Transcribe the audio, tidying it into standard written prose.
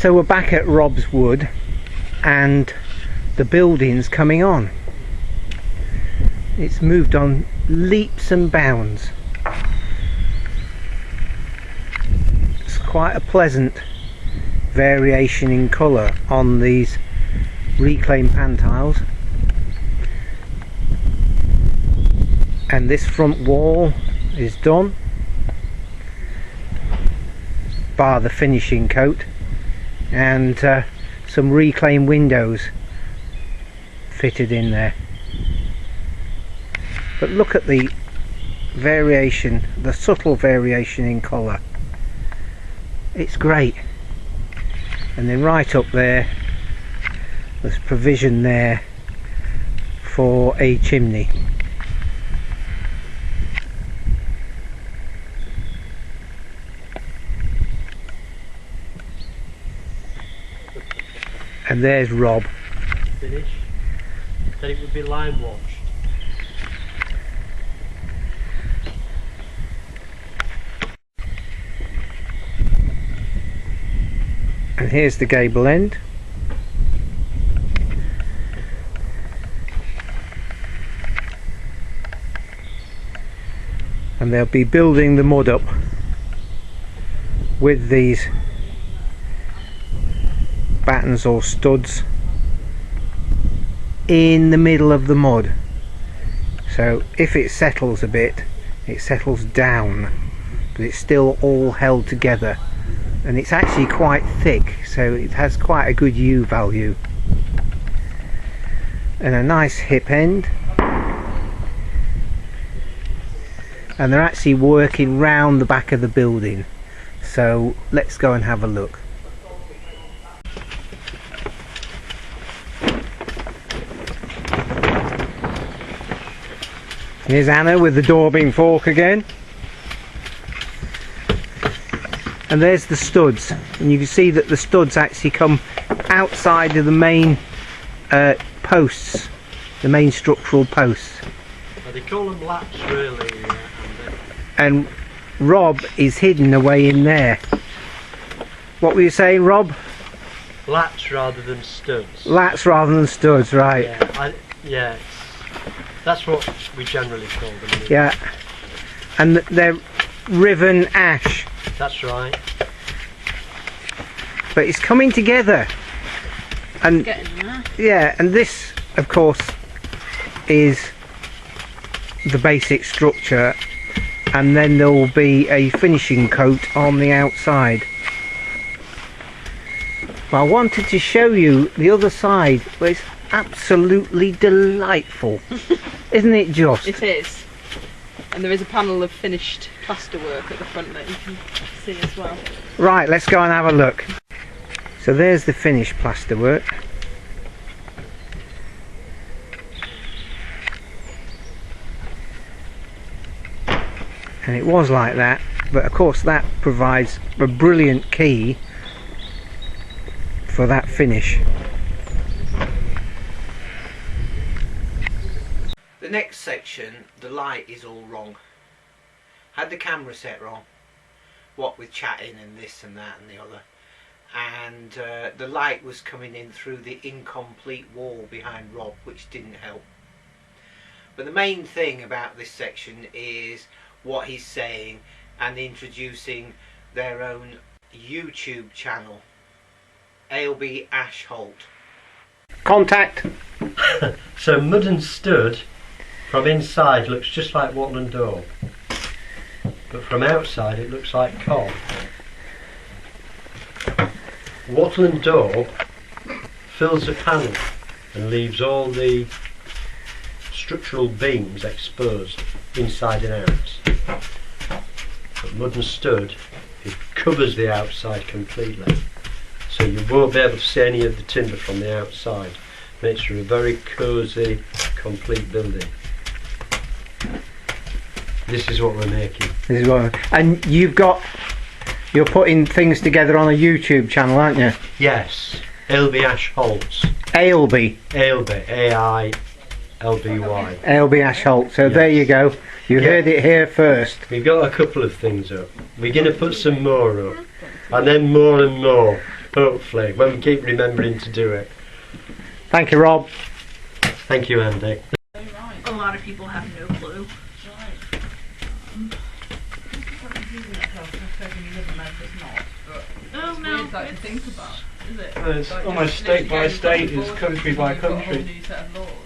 So we're back at Rob's Wood and the building's coming on. It's moved on leaps and bounds. It's quite a pleasant variation in colour on these reclaimed pan tiles. And this front wall is done, bar the finishing coat, and some reclaimed windows fitted in there. But look at the variation, the subtle variation in colour. It's great. And then right up there, there's provision there for a chimney. And there's Rob. Finish. Then it would be lime washed. And here's the gable end. And they'll be building the mud up with these battens or studs in the middle of the mud. So if it settles a bit, it settles down, but it's still all held together. And it's actually quite thick, so it has quite a good U value. And a nice hip end. And they're actually working round the back of the building. So let's go and have a look. Here's Anna with the daubing fork again. And there's the studs, and you can see that the studs actually come outside of the main posts, the main structural posts. Well, they call them lats really. And Rob is hidden away in there. What were you saying, Rob? Lats rather than studs. Lats rather than studs, right. Yeah, that's what we generally call them. Anyway. Yeah, and they're riven ash. That's right. But it's coming together. And yeah, and this of course is the basic structure, and then there will be a finishing coat on the outside. But I wanted to show you the other side, where it's absolutely delightful. Isn't it just? It is. And there is a panel of finished plasterwork at the front that you can see as well. Right, let's go and have a look. So there's the finished plasterwork. And it was like that, but of course that provides a brilliant key for that finish. The next section, the light is all wrong. Had the camera set wrong, what with chatting and this and that and the other, and the light was coming in through the incomplete wall behind Rob, which didn't help. But the main thing about this section is what he's saying and introducing their own YouTube channel, Ailby Holt. Contact. So mud and stud from inside looks just like wattle and daub, but from outside it looks like cob. Wattle and daub fills the panel and leaves all the structural beams exposed inside and out. But mud and stud, it covers the outside completely, so you won't be able to see any of the timber from the outside. Makes for a very cosy, complete building. This is what we're making. This is what, and you're putting things together on a YouTube channel, aren't you? Yes, Ailby Holt. Ailby. Ailby, A-I-L-B-Y. Ailby Holt. So yes. There you go. You heard it here first. We've got a couple of things up. We're going to put some more up, and then more and more. Hopefully, when we keep remembering to do it. Thank you, Rob. Thank you, Andy. A lot of people have no clue. Oh no, it's to think about, is it? It's almost state by state, it's country by country. New set of laws.